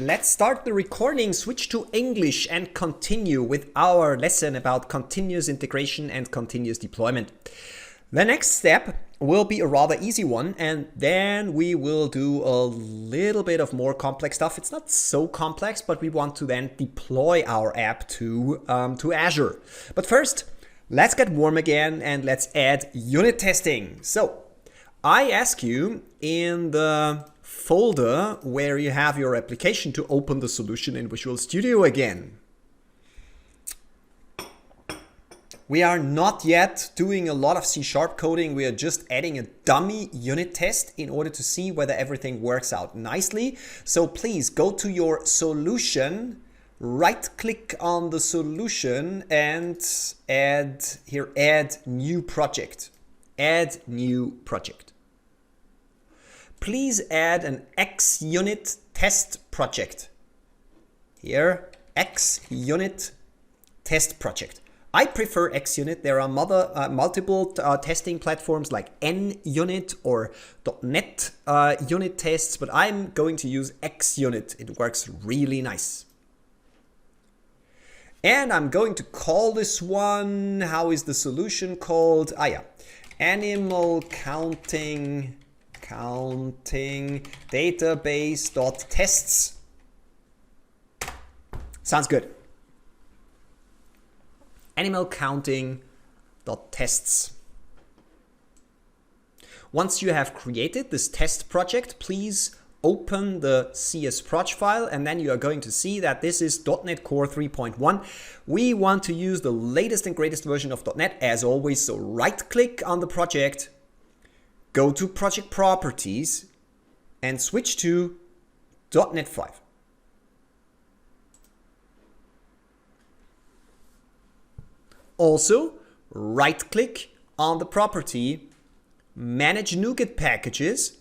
let's start the recording, switch to English and continue with our lesson about continuous integration and continuous deployment. The next step will be a rather easy one, and then we will do a little bit of more complex stuff. It's not so complex, but we want to then deploy our app to Azure. But first, let's get warm again and let's add unit testing. So I ask you in the folder where you have your application to open the solution in Visual Studio again. We are not yet doing a lot of C# coding. We are just adding a dummy unit test in order to see whether everything works out nicely. So please go to your solution, right click on the solution and add new project. Add new project. Please add an XUnit test project. Here, XUnit test project. I prefer XUnit. There are multiple testing platforms like NUnit or .NET unit tests, but I'm going to use XUnit. It works really nice. And I'm going to call this one, how is the solution called? Animal counting database.tests. Sounds good. Animal counting.tests. Once you have created this test project, please open the CSproj file, and then you are going to see that this is .NET Core 3.1. We want to use the latest and greatest version of .NET as always, so right click on the project, go to project properties and switch to .NET 5. Also, right-click on the property, manage NuGet packages,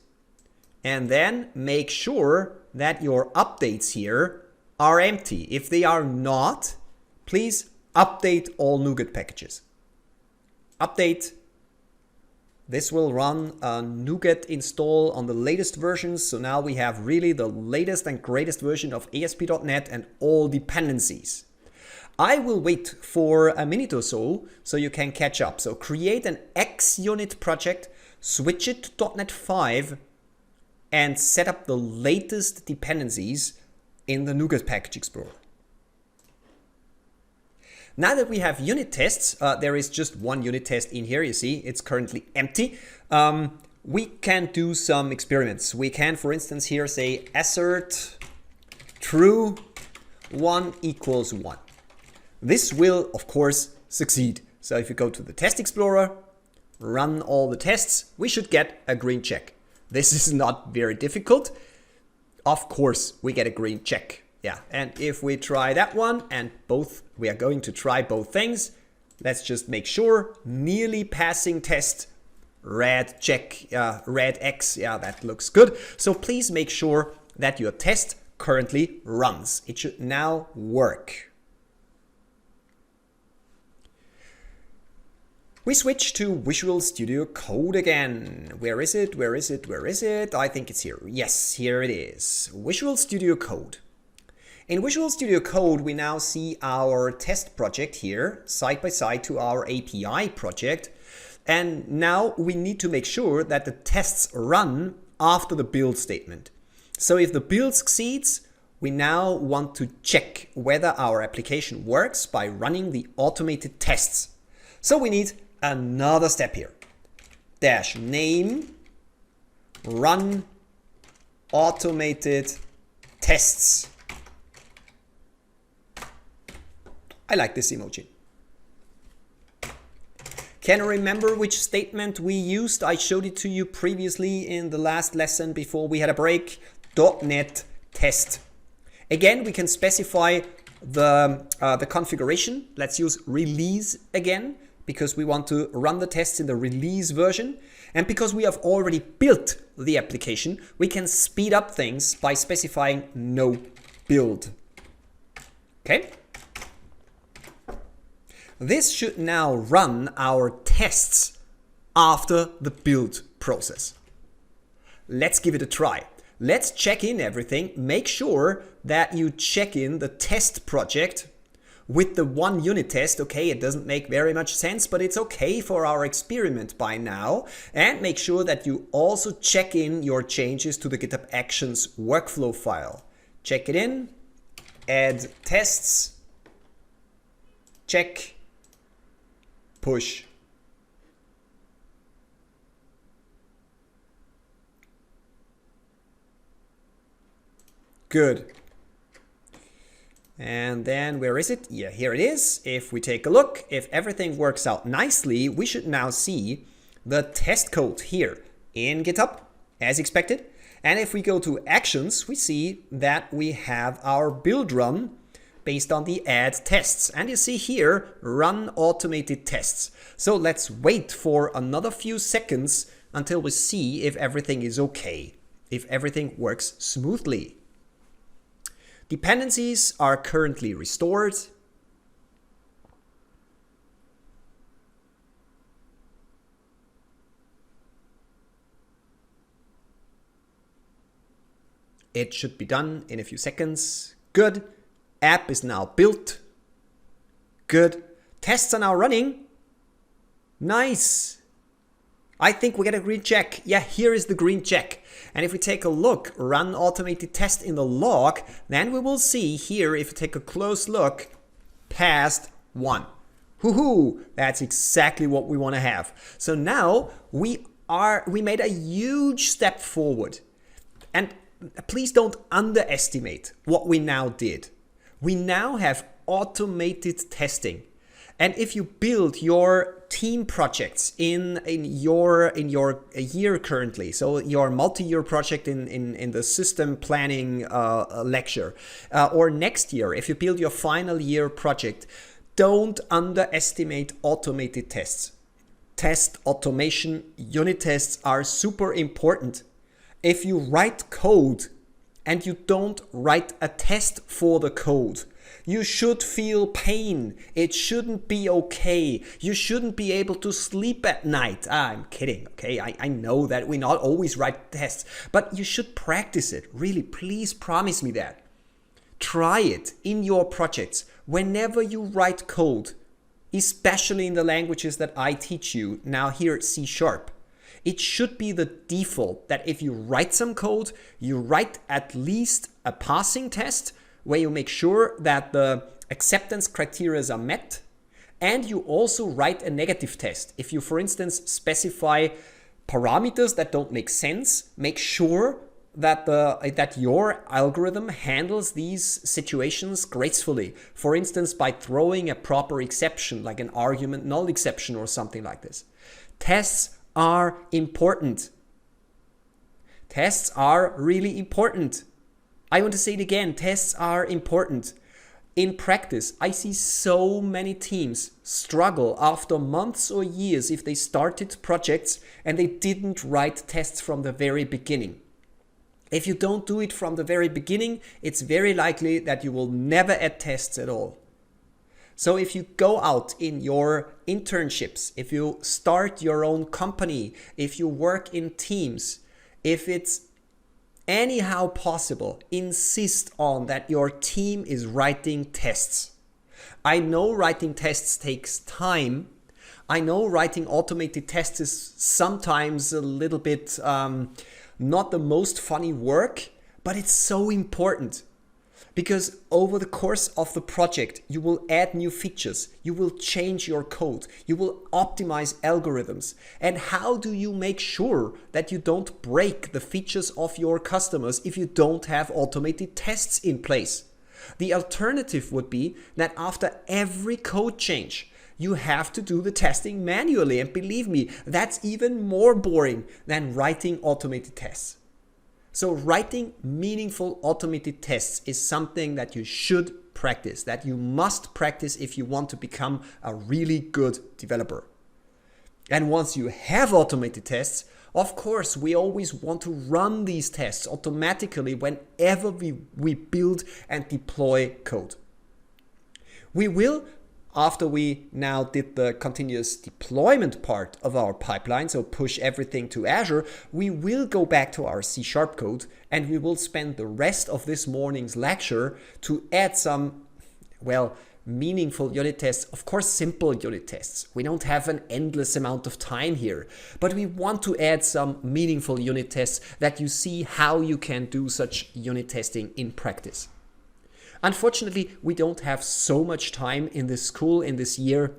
and then make sure that your updates here are empty. If they are not, please update all NuGet packages. Update. This will run a NuGet install on the latest versions. So now we have really the latest and greatest version of ASP.NET and all dependencies. I will wait for a minute or so you can catch up. So create an XUnit project, switch it to .NET 5, and set up the latest dependencies in the NuGet Package Explorer. Now that we have unit tests, there is just one unit test in here. You see, it's currently empty. We can do some experiments. We can, for instance, here say assert true 1 equals 1. This will, of course, succeed. So if you go to the Test Explorer, run all the tests, we should get a green check. This is not very difficult. Of course, we get a green check. Yeah, and if we try that one and we are going to try both things. Let's just make sure, nearly passing test, red check, red X, yeah, that looks good. So please make sure that your test currently runs. It should now work. We switch to Visual Studio Code again. Where is it? Where is it? Where is it? I think it's here. Yes, here it is. Visual Studio Code. In Visual Studio Code, we now see our test project here, side by side to our API project. And now we need to make sure that the tests run after the build statement. So if the build succeeds, we now want to check whether our application works by running the automated tests. So we need another step here. -name run automated tests. I like this emoji. Can you remember which statement we used? I showed it to you previously in the last lesson before we had a break. .NET test. Again, we can specify the configuration. Let's use release again, because we want to run the tests in the release version. And because we have already built the application, we can speed up things by specifying no build. Okay? This should now run our tests after the build process. Let's give it a try. let's check in everything. Make sure that you check in the test project with the one unit test. Okay, it doesn't make very much sense, but it's okay for our experiment by now. And make sure that you also check in your changes to the GitHub Actions workflow file. Check it in, add tests, check, push. Good. And then where is it? Yeah, here it is. If we take a look, if everything works out nicely, we should now see the test code here in GitHub as expected. And if we go to Actions, we see that we have our build run based on the add tests. And you see here, run automated tests. So let's wait for another few seconds until we see if everything is okay, if everything works smoothly. Dependencies are currently restored. It should be done in a few seconds. Good. App is now built. Good. Tests are now running. Nice. I think we get a green check. Yeah, here is the green check. And if we take a look, run automated test in the log, then we will see here, if you take a close look, passed 1. Woohoo! That's exactly what we want to have. So now we made a huge step forward. And please don't underestimate what we now did. We now have automated testing. And if you build your team projects in your year currently, so your multi-year project in the system planning lecture, or next year, if you build your final year project, don't underestimate automated tests. Test automation unit tests are super important. If you write code and you don't write a test for the code, you should feel pain. It shouldn't be okay. You shouldn't be able to sleep at night. I'm kidding, okay? I know that we not always write tests, but you should practice it. Really, please promise me that. Try it in your projects. Whenever you write code, especially in the languages that I teach you, now here C#, it should be the default that if you write some code, you write at least a passing test where you make sure that the acceptance criteria are met, and you also write a negative test. If you, for instance, specify parameters that don't make sense, make sure that your algorithm handles these situations gracefully. For instance, by throwing a proper exception, like an argument null exception or something like this. Tests are important. Tests are really important. I want to say it again, tests are important. In practice, I see so many teams struggle after months or years if they started projects and they didn't write tests from the very beginning. If you don't do it from the very beginning, it's very likely that you will never add tests at all. So if you go out in your internships, if you start your own company, if you work in teams, if it's anyhow possible, insist on that your team is writing tests. I know writing tests takes time. I know writing automated tests is sometimes a little bit not the most funny work, but it's so important. Because over the course of the project, you will add new features, you will change your code, you will optimize algorithms. And how do you make sure that you don't break the features of your customers if you don't have automated tests in place? The alternative would be that after every code change, you have to do the testing manually. And believe me, that's even more boring than writing automated tests. So writing meaningful automated tests is something that you should practice, that you must practice if you want to become a really good developer. And once you have automated tests, of course, we always want to run these tests automatically whenever we build and deploy code. We will after we now did the continuous deployment part of our pipeline, so push everything to Azure, we will go back to our C# code and we will spend the rest of this morning's lecture to add some, well, meaningful unit tests, of course simple unit tests. We don't have an endless amount of time here, but we want to add some meaningful unit tests that you see how you can do such unit testing in practice. Unfortunately, we don't have so much time in this school, in this year,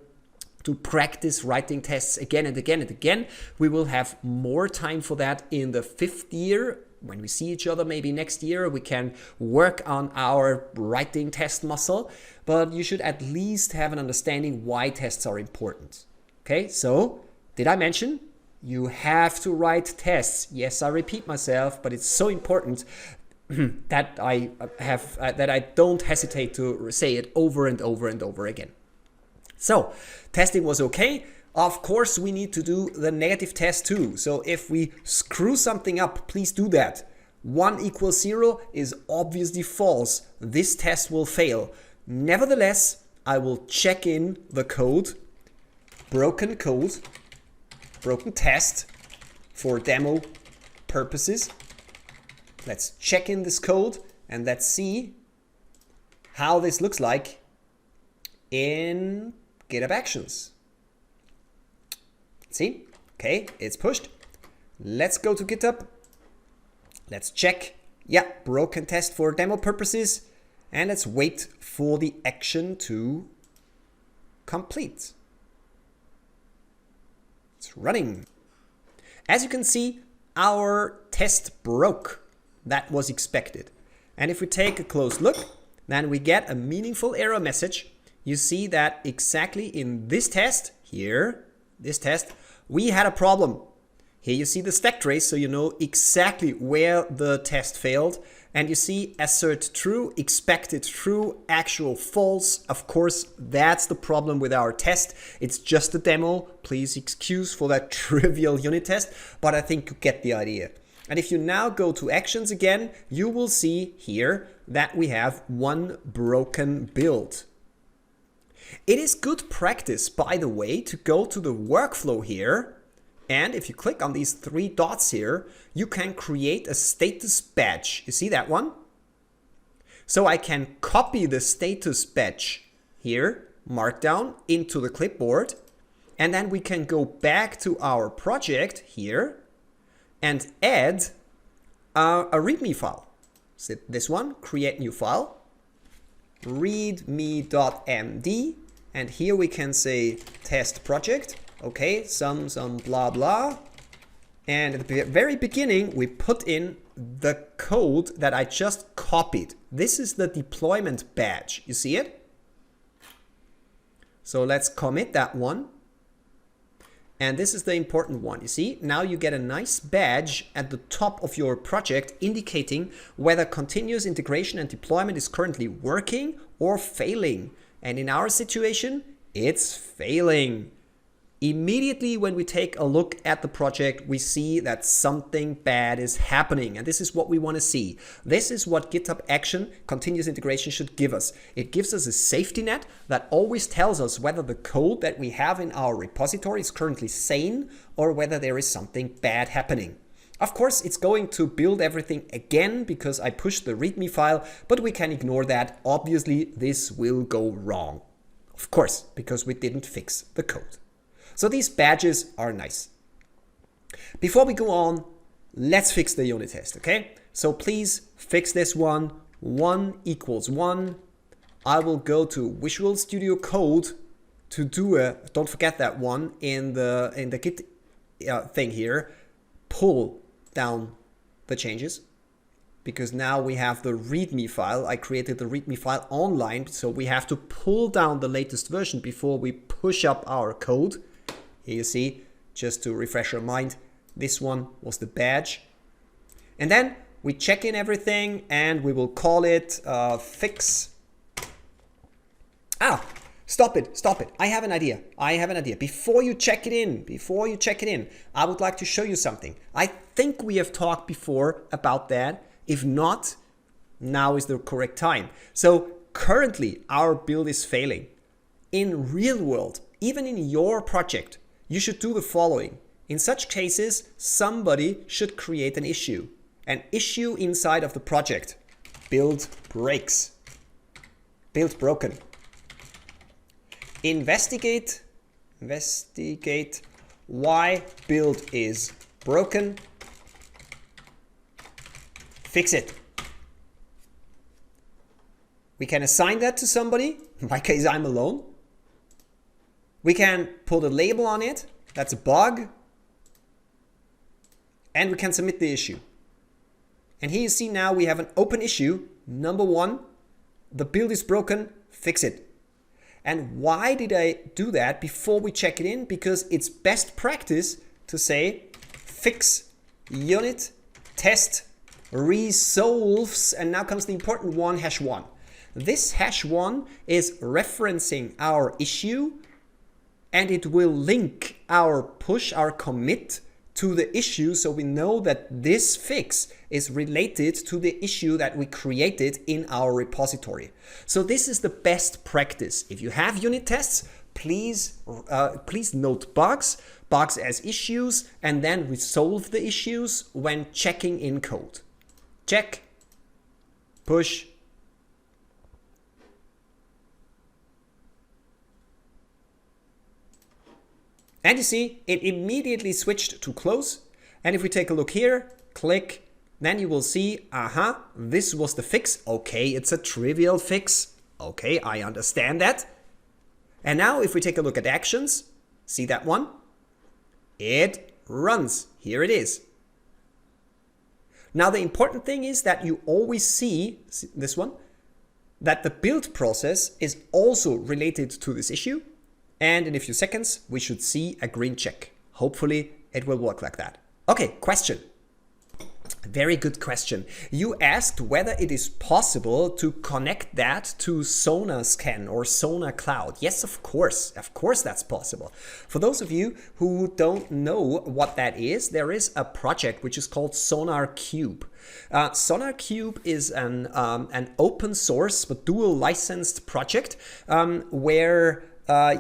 to practice writing tests again and again and again. We will have more time for that in the 5th year. When we see each other maybe next year, we can work on our writing test muscle, but you should at least have an understanding why tests are important. Okay, so did I mention you have to write tests? Yes, I repeat myself, but it's so important that I don't hesitate to say it over and over and over again. So testing was okay. Of course, we need to do the negative test too. So if we screw something up, please do that. 1 equals 0 is obviously false. This test will fail. Nevertheless, I will check in the code, broken test for demo purposes. Let's check in this code and let's see how this looks like in GitHub Actions. See? Okay, it's pushed. Let's go to GitHub. Let's check. Yeah, broken test for demo purposes. And let's wait for the action to complete. It's running. As you can see, our test broke. That was expected. And if we take a close look, then we get a meaningful error message. You see that exactly in this test, here, this test, we had a problem. Here you see the stack trace, so you know exactly where the test failed. And you see assert true, expected true, actual false. Of course, that's the problem with our test. It's just a demo. Please excuse for that trivial unit test, but I think you get the idea. And if you now go to Actions again, you will see here that we have one broken build. It is good practice, by the way, to go to the workflow here. And if you click on these 3 dots here, you can create a status badge. You see that one? So I can copy the status badge here, markdown, into the clipboard. And then we can go back to our project here and add a README file. So this one, create new file, readme.md, and here we can say test project. Okay, some blah blah. And at the very beginning, we put in the code that I just copied. This is the deployment badge. You see it? So let's commit that one. And this is the important one. You see, now you get a nice badge at the top of your project indicating whether continuous integration and deployment is currently working or failing. And in our situation, it's failing. Immediately when we take a look at the project, we see that something bad is happening. And this is what we want to see. This is what GitHub Action continuous integration should give us. It gives us a safety net that always tells us whether the code that we have in our repository is currently sane or whether there is something bad happening. Of course, it's going to build everything again because I pushed the README file, but we can ignore that. Obviously, this will go wrong. Of course, because we didn't fix the code. So these badges are nice. Before we go on, let's fix the unit test, okay? So please fix this one. 1 equals 1. I will go to Visual Studio Code to do a, don't forget that one in the Git thing here, pull down the changes. Because now we have the README file. I created the README file online, so we have to pull down the latest version before we push up our code. Here you see, just to refresh your mind, this one was the badge. And then we check in everything and we will call it fix. Stop it. I have an idea. Before you check it in, I would like to show you something. I think we have talked before about that. If not, now is the correct time. So currently our build is failing. in real world, even in your project, you should do the following. In such cases, somebody should create an issue inside of the project. Build breaks. Build broken. Investigate why build is broken. Fix it. We can assign that to somebody. In my case, I'm alone. We can put a label on it. That's a bug. And we can submit the issue. And here you see now we have an open issue. Number 1, the build is broken, fix it. And why did I do that before we check it in? Because it's best practice to say fix unit test resolves, and now comes the important one, #1. This #1 is referencing our issue, and it will link our push, our commit to the issue, so we know that this fix is related to the issue that we created in our repository. So this is the best practice. If you have unit tests, please note bugs as issues, and then resolve the issues when checking in code. Check, push, and you see, it immediately switched to close. And if we take a look here, click, then you will see, this was the fix. Okay, it's a trivial fix. Okay, I understand that. And now if we take a look at actions, see that one? It runs. Here it is. Now the important thing is that you always see this one, that the build process is also related to this issue. And in a few seconds, we should see a green check. Hopefully it will work like that. Okay, question. Very good question. You asked whether it is possible to connect that to Sonar Scan or Sonar Cloud. Yes, of course that's possible. For those of you who don't know what that is, there is a project which is called Sonar Cube. Sonar Cube is an open source but dual licensed project where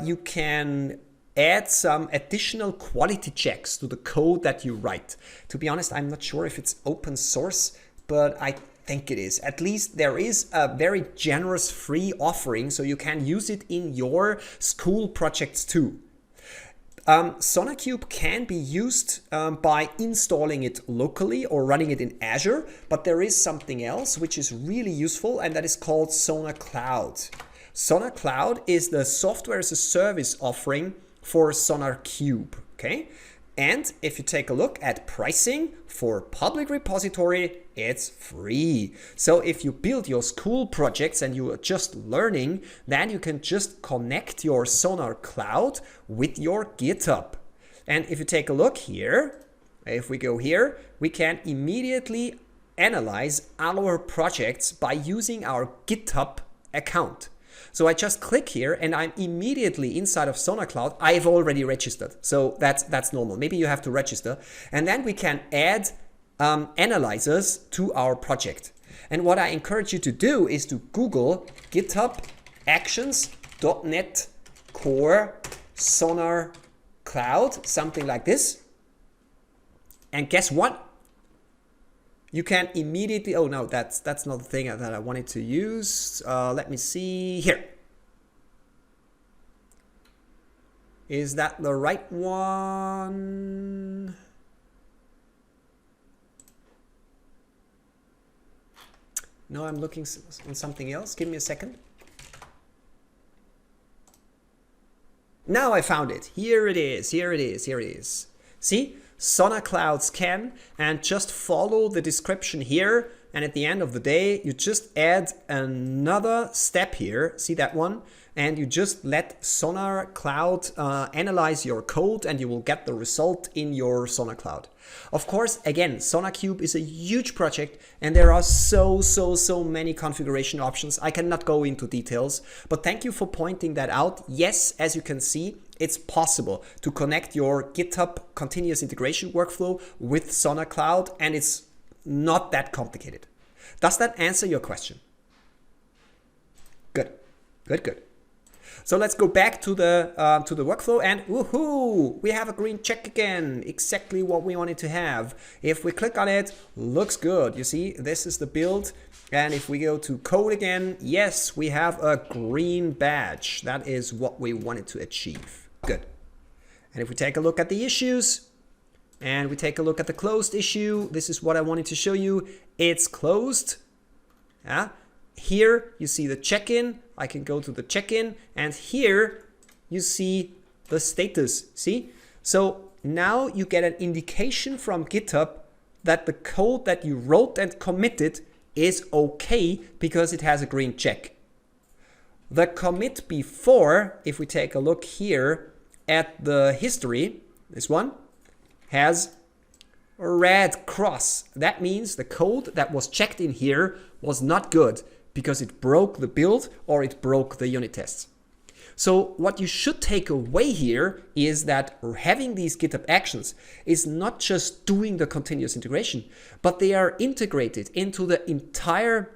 you can add some additional quality checks to the code that you write. To be honest, I'm not sure if it's open source, but I think it is. At least there is a very generous free offering, so you can use it in your school projects too. SonarCube can be used by installing it locally or running it in Azure, but there is something else which is really useful, and that is called Sonar Cloud. Sonar Cloud is the software as a service offering for SonarCube, okay? And if you take a look at pricing for public repository, it's free. So if you build your school projects and you are just learning, then you can just connect your Sonar Cloud with your GitHub. And if you take a look here, if we go here, we can immediately analyze our projects by using our GitHub account. So I just click here and I'm immediately inside of Sonar Cloud. I've already registered, so that's normal. Maybe you have to register. And then we can add analyzers to our project. And what I encourage you to do is to Google GitHub Actions.net core Sonar Cloud, something like this. And guess what? You can immediately, oh no, that's not the thing that I wanted to use. Let me see here. Is that the right one? No, I'm looking on something else. Give me a second. Now I found it. Here it is, here it is, here it is. See? Sonar Cloud Scan, and just follow the description here, and at the end of the day you just add another step here, see that one, and you just let Sonar Cloud analyze your code, and you will get the result in your Sonar Cloud. Of course, again, SonarCube is a huge project and there are so many configuration options. I cannot go into details, but thank you for pointing that out. Yes, as you can see, it's possible to connect your GitHub continuous integration workflow with Sonar Cloud, and it's not that complicated. Does that answer your question? Good, good, good. So let's go back to the workflow, and woohoo, we have a green check again, exactly what we wanted to have. If we click on it, looks good. You see, this is the build. And if we go to code again, yes, we have a green badge. That is what we wanted to achieve. Good. And if we take a look at the issues and we take a look at the closed issue, this is what I wanted to show you. It's closed. Yeah. Here you see the check-in. I can go to the check-in, and here you see the status. See? So now you get an indication from GitHub that the code that you wrote and committed is okay because it has a green check. The commit before, if we take a look here at the history, this one has a red cross. That means the code that was checked in here was not good because it broke the build or it broke the unit tests. So what you should take away here is that having these GitHub Actions is not just doing the continuous integration, but they are integrated into the entire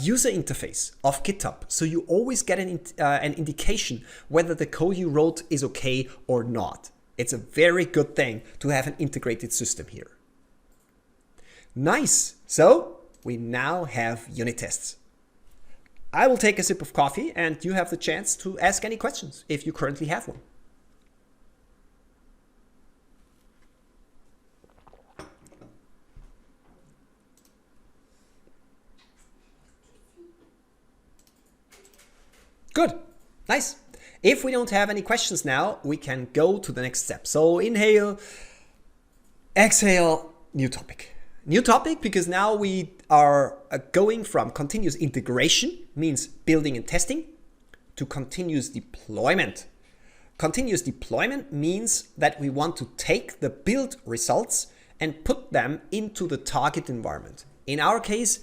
user interface of GitHub. So you always get an indication whether the code you wrote is okay or not. It's a very good thing to have an integrated system here. Nice. So we now have unit tests. I will take a sip of coffee, and you have the chance to ask any questions if you currently have one. Good. Nice. If we don't have any questions now, we can go to the next step. So inhale, exhale, new topic. New topic because now we are going from continuous integration, means building and testing, to continuous deployment. Continuous deployment means that we want to take the build results and put them into the target environment. In our case,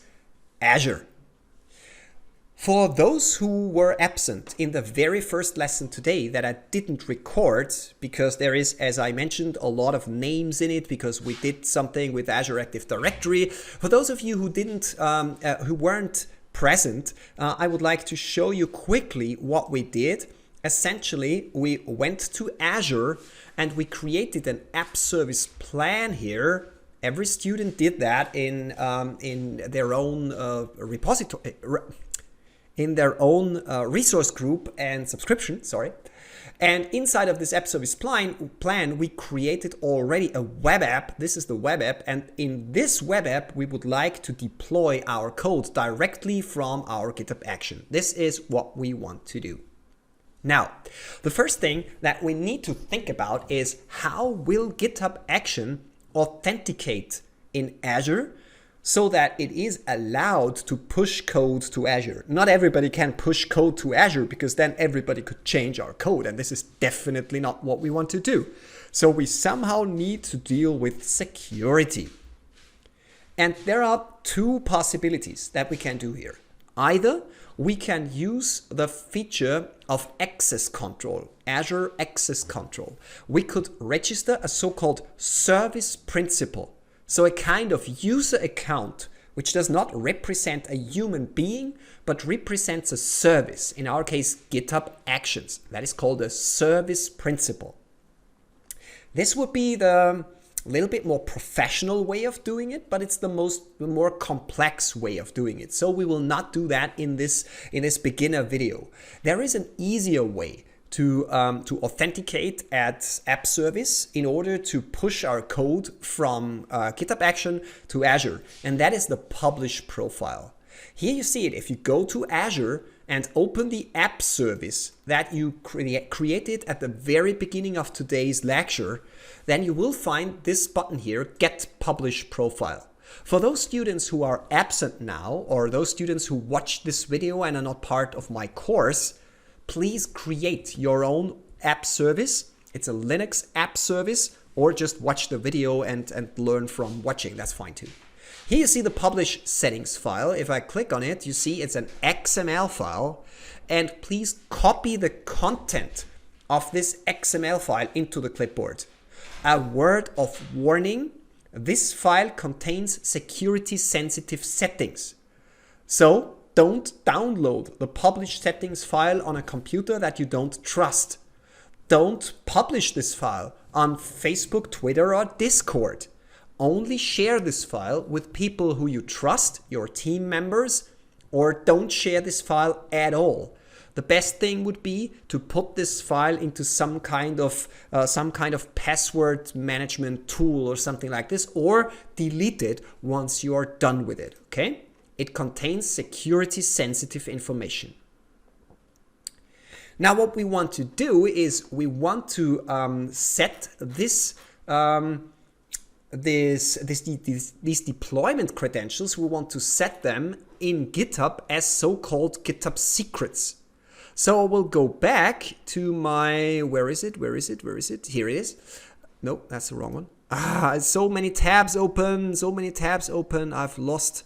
Azure. For those who were absent in the very first lesson today that I didn't record, because there is, as I mentioned, a lot of names in it because we did something with Azure Active Directory. For those of you who weren't present, I would like to show you quickly what we did. Essentially, we went to Azure and we created an app service plan here. Every student did that in their own repository. In their own resource group and subscription, sorry. And inside of this app service plan, we created already a web app. This is the web app. And in this web app, we would like to deploy our code directly from our GitHub action. This is what we want to do. Now, the first thing that we need to think about is how will GitHub action authenticate in Azure so that it is allowed to push code to Azure. Not everybody can push code to Azure because then everybody could change our code, and this is definitely not what we want to do. So we somehow need to deal with security. And there are two possibilities that we can do here. Either we can use the feature of access control, Azure access control. We could register a so-called service principal. So a kind of user account which does not represent a human being, but represents a service. In our case, GitHub Actions. That is called a service principal. This would be the little bit more professional way of doing it, but it's the more complex way of doing it. So we will not do that in this beginner video. There is an easier way to authenticate at app service in order to push our code from GitHub Action to Azure. And that is the publish profile. Here you see it. If you go to Azure and open the app service that you created at the very beginning of today's lecture, then you will find this button here, Get Publish Profile. For those students who are absent now, or those students who watched this video and are not part of my course, please create your own app service. It's a Linux app service, or just watch the video and learn from watching. That's fine too. Here you see the publish settings file. If I click on it, you see it's an XML file. And please copy the content of this XML file into the clipboard. A word of warning, this file contains security sensitive settings. So don't download the publish settings file on a computer that you don't trust. Don't publish this file on Facebook, Twitter, or Discord. Only share this file with people who you trust, your team members, or don't share this file at all. The best thing would be to put this file into some kind of password management tool or something like this, or delete it once you are done with it, okay? It contains security sensitive information. Now what we want to do is we want to set these deployment credentials, we want to set them in GitHub as so-called GitHub secrets. So we'll go back to my, where is it? Here it is. No, that's the wrong one. So many tabs open, I've lost.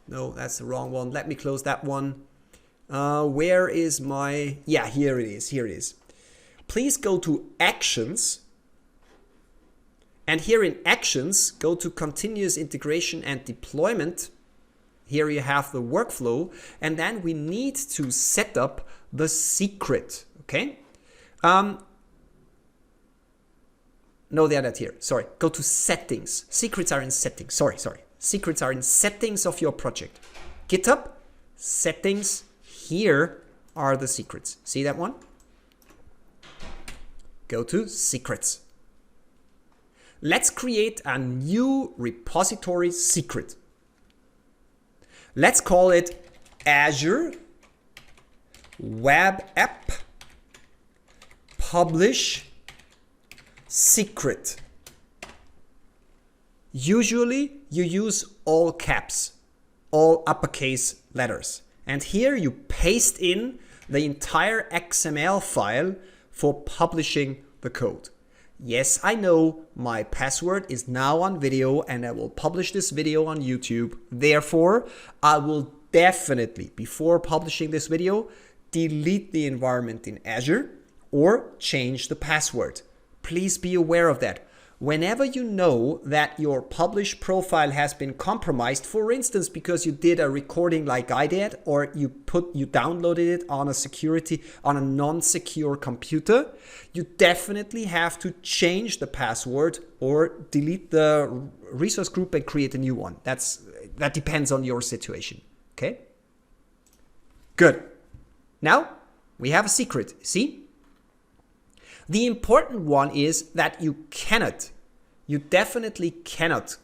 No, that's the wrong one. Let me close that one. Where is my, yeah, here it is. Please go to Actions. And here in Actions, go to Continuous Integration and Deployment. Here you have the workflow, and then we need to set up the secret, okay? No, they're not here, sorry. Go to Settings. Secrets are in Settings, sorry. Secrets are in Settings of your project. GitHub, Settings, here are the secrets. See that one? Go to Secrets. Let's create a new repository secret. Let's call it Azure Web App Publish Secret. Usually you use all caps, all uppercase letters. And here you paste in the entire XML file for publishing the code. Yes, I know my password is now on video and I will publish this video on YouTube. Therefore, I will definitely, before publishing this video, delete the environment in Azure or change the password. Please be aware of that. Whenever you know that your publish profile has been compromised, for instance, because you did a recording like I did, or you downloaded it on a non-secure computer, you definitely have to change the password or delete the resource group and create a new one. That depends on your situation. Okay? Good. Now we have a secret. See? The important one is that you definitely cannot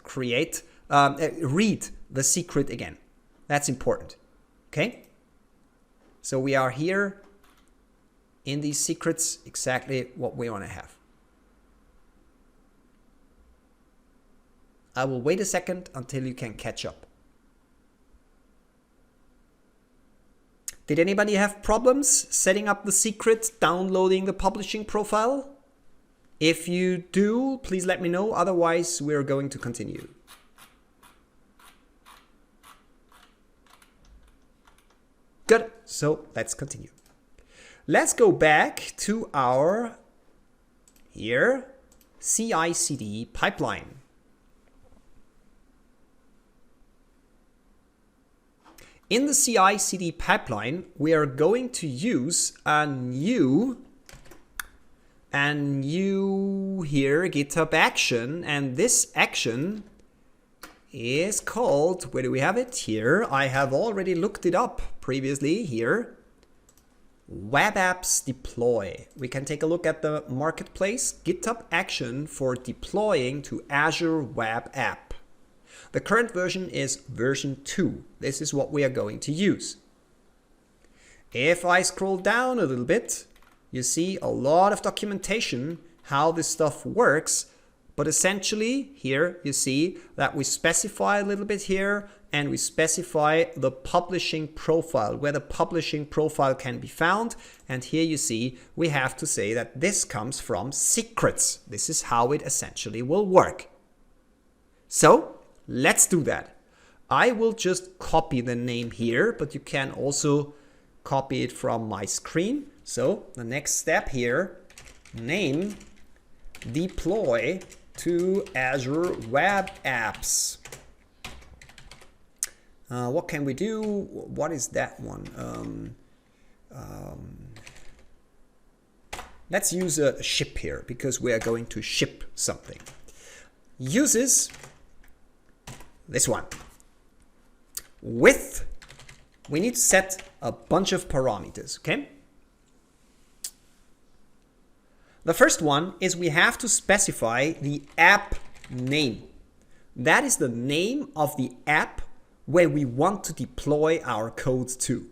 read the secret again. That's important, okay? So we are here in these secrets, exactly what we want to have. I will wait a second until you can catch up. Did anybody have problems setting up the secret, downloading the publishing profile? If you do, please let me know. Otherwise, we're going to continue. Good. So let's continue. Let's go back to our here CI/CD pipeline. In the CI/CD pipeline, we are going to use a new here GitHub action, and this action is called, where do we have it? Here, I have already looked it up previously here. Web Apps Deploy. We can take a look at the marketplace GitHub action for deploying to Azure Web App. The current version is version 2. This is what we are going to use. If I scroll down a little bit, you see a lot of documentation how this stuff works, but essentially here you see that we specify a little bit here and we specify the publishing profile, where the publishing profile can be found. And here you see we have to say that this comes from secrets. This is how it essentially will work. So let's do that. I will just copy the name here, but you can also copy it from my screen. So the next step here, name deploy to Azure Web Apps. What can we do? What is that one? Let's use a ship here because we are going to ship something. Uses this one. With, we need to set a bunch of parameters, okay? The first one is we have to specify the app name. That is the name of the app where we want to deploy our code to.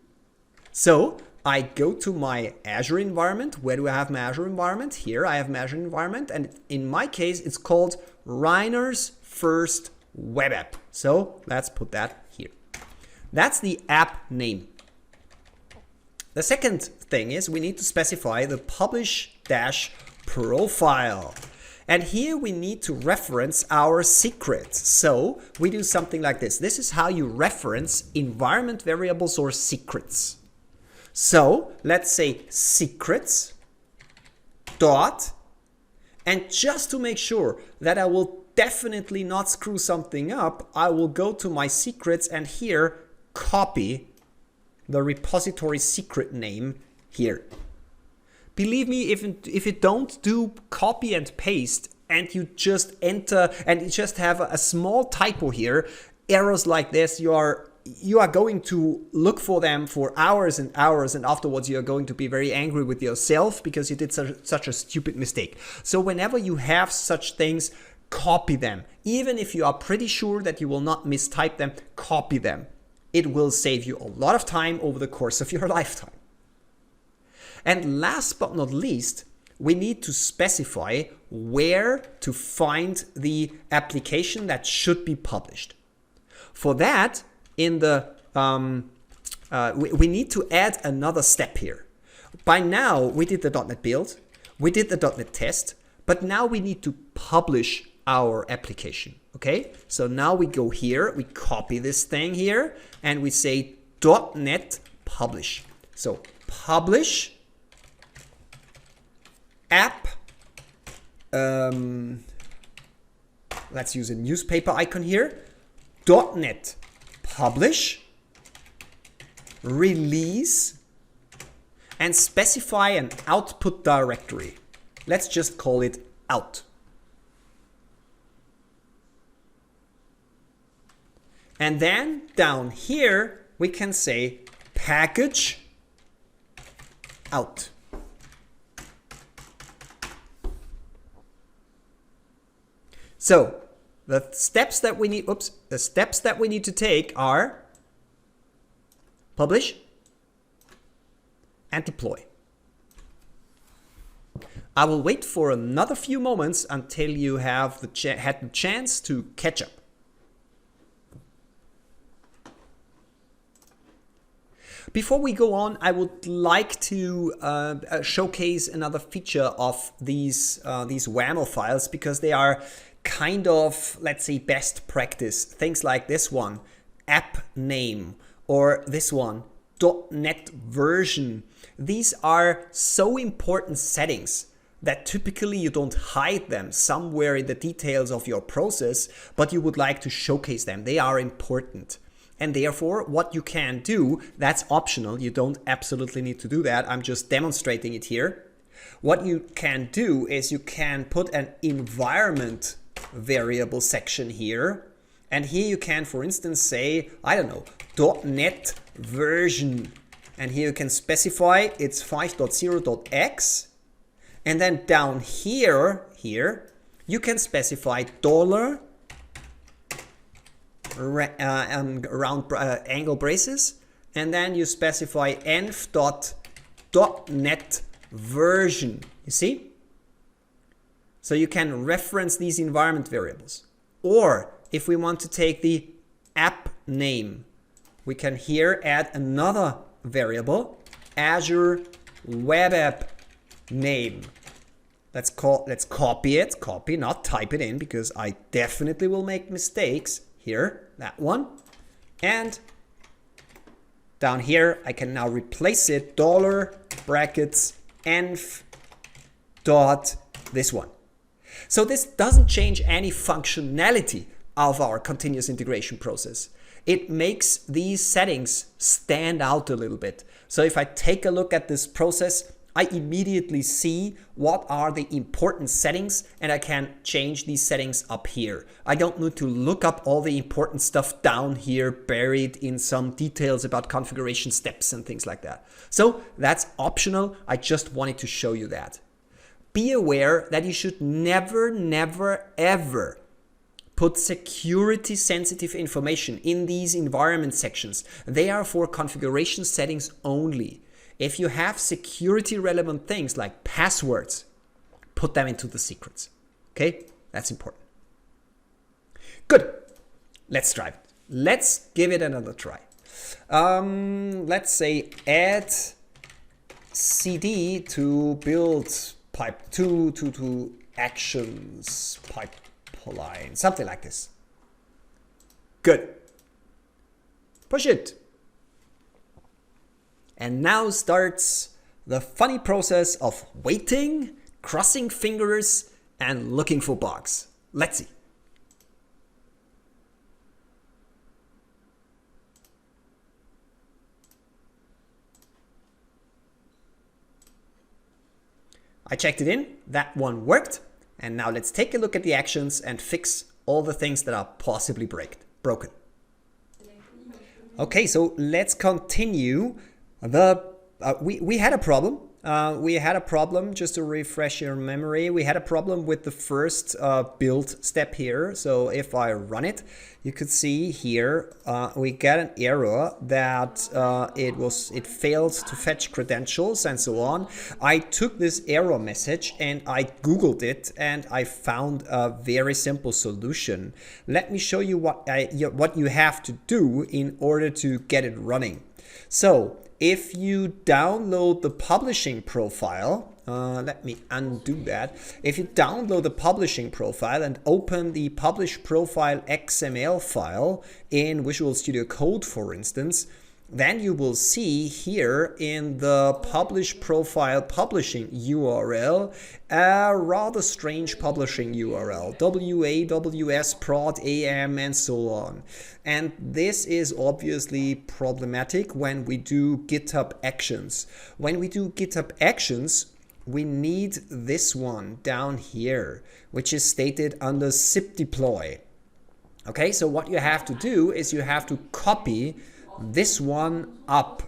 So I go to my Azure environment. Where do I have my Azure environment? Here I have my Azure environment, and in my case it's called Reiner's First Web App. So let's put that here. That's the app name. The second thing is we need to specify the publish-profile. And here we need to reference our secrets. So we do something like this. This is how you reference environment variables or secrets. So let's say secrets dot, and just to make sure that I will definitely not screw something up, I will go to my secrets and here copy the repository secret name here. Believe me, if you don't do copy and paste and you just enter and you just have a small typo here, errors like this, you are going to look for them for hours and hours, and afterwards you are going to be very angry with yourself because you did such a stupid mistake. So whenever you have such things, copy them. Even if you are pretty sure that you will not mistype them, copy them. It will save you a lot of time over the course of your lifetime. And last but not least, we need to specify where to find the application that should be published. For that, in the we need to add another step here. By now, we did the .NET build, we did the .NET test, but now we need to publish our application. Okay, so now we go here, we copy this thing here, and we say .NET publish. So publish app. Let's use a newspaper icon here. .NET publish release and specify an output directory. Let's just call it out. And then down here we can say package out. So the steps that we need, to take are publish and deploy. I will wait for another few moments until you have had the chance to catch up. Before we go on, I would like to showcase another feature of these WAML files, because they are kind of, let's say, best practice. Things like this one, app name, or this one, .NET version. These are so important settings that typically you don't hide them somewhere in the details of your process, but you would like to showcase them. They are important. And therefore, what you can do, that's optional. You don't absolutely need to do that. I'm just demonstrating it here. What you can do is you can put an environment variable section here. And here you can, for instance, say, I don't know, .NET version. And here you can specify it's 5.0.x. And then down here, you can specify $ around angle braces, and then you specify env.net version. You see? So you can reference these environment variables. Or if we want to take the app name, we can here add another variable, Azure Web App name. Let's copy it, not type it in, because I definitely will make mistakes. Here, that one. And down here, I can now replace it, $env dot this one. So this doesn't change any functionality, of our continuous integration process. It makes these settings stand out a little bit. So if I take a look at this process, I immediately see what are the important settings, and I can change these settings up here. I don't need to look up all the important stuff down here buried in some details about configuration steps and things like that. So that's optional. I just wanted to show you that. Be aware that you should never, ever put security sensitive information in these environment sections. They are for configuration settings only. If you have security relevant things like passwords, put them into the secrets. Okay, that's important. Good, let's try it. Let's give it another try. Let's say add CD to build pipe 2 to actions pipeline, something like this. Good. Push it. And now starts the funny process of waiting, crossing fingers, and looking for bugs. Let's see. I checked it in, that one worked. And now let's take a look at the actions and fix all the things that are possibly broken. Okay, so let's continue. We had a problem. We had a problem, just to refresh your memory. We had a problem with the first build step here. So if I run it, you could see here we get an error that it failed to fetch credentials and so on. I took this error message and I Googled it and I found a very simple solution. Let me show you what you have to do in order to get it running. So if you download the publishing profile, let me undo that. If you download the publishing profile and open the publish profile XML file in Visual Studio Code, for instance, then you will see here in the publish profile publishing URL a rather strange publishing URL, WAWS prod AM and so on. And this is obviously problematic when we do GitHub Actions. When we do GitHub Actions, we need this one down here, which is stated under zip deploy. Okay, so what you have to do is you have to copy this one up.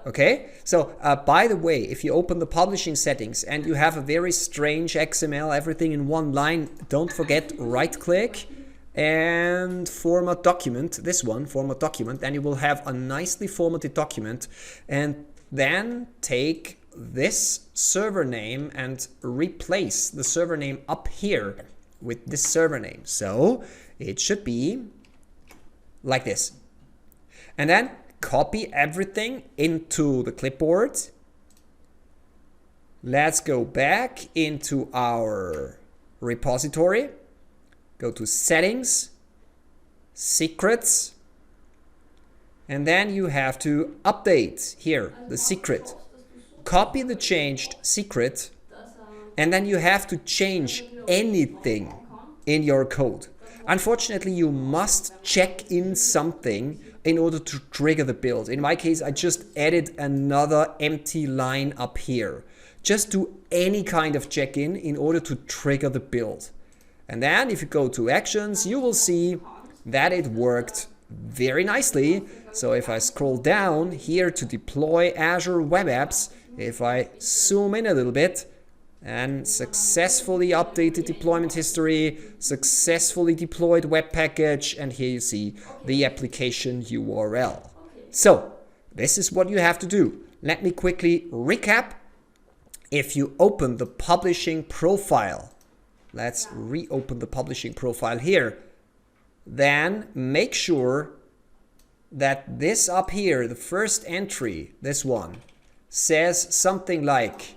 Okay, so by the way, if you open the publishing settings and you have a very strange XML, everything in one line, don't forget right click and format document, this one, format document, and you will have a nicely formatted document. And then take this server name and replace the server name up here with this server name. So it should be like this. And then copy everything into the clipboard. Let's go back into our repository. Go to settings, secrets, and then you have to update here the secret. Copy the changed secret, and then you have to change anything in your code. Unfortunately, you must check in something in order to trigger the build. In my case, I just added another empty line up here. Just do any kind of check-in in order to trigger the build. And then if you go to actions, you will see that it worked very nicely. So if I scroll down here to deploy Azure Web Apps, if I zoom in a little bit, and successfully updated deployment history, successfully deployed web package, and here you see the application URL. So this is what you have to do. Let me quickly recap. If you open the publishing profile, let's reopen the publishing profile here, then make sure that this up here, the first entry, this one, says something like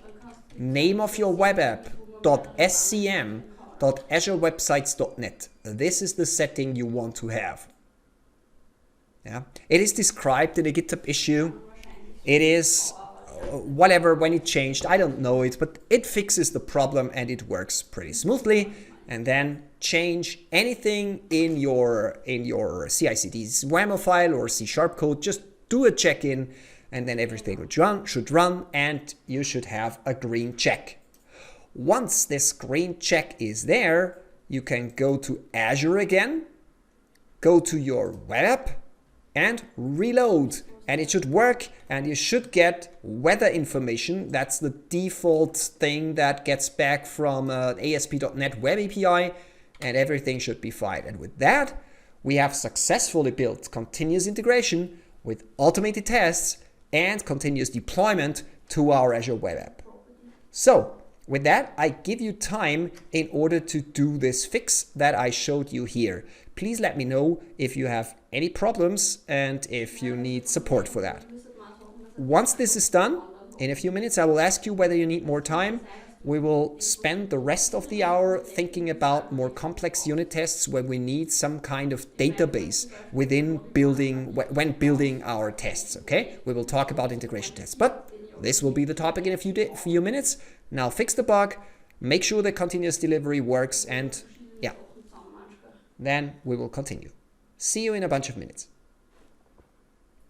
name of your web app .scm.azurewebsites.net. This is the setting you want to have. Yeah, it is described in a GitHub issue. It is whatever when it changed, I don't know it, but it fixes the problem and it works pretty smoothly. and then change anything in your CI/CD YAML file or C# code. Just do a check-in, and then everything should run, and you should have a green check. Once this green check is there, you can go to Azure again, go to your web app, and reload. And it should work, and you should get weather information. That's the default thing that gets back from ASP.NET Web API, and everything should be fine. And with that, we have successfully built continuous integration with automated tests and continuous deployment to our Azure web app. So with that, I give you time in order to do this fix that I showed you here. Please let me know if you have any problems and if you need support for that. Once this is done, in a few minutes, I will ask you whether you need more time. We will spend the rest of the hour thinking about more complex unit tests where we need some kind of database when building our tests, okay? We will talk about integration tests, but this will be the topic in a few minutes. Now fix the bug, make sure the continuous delivery works, and yeah, then we will continue. See you in a bunch of minutes.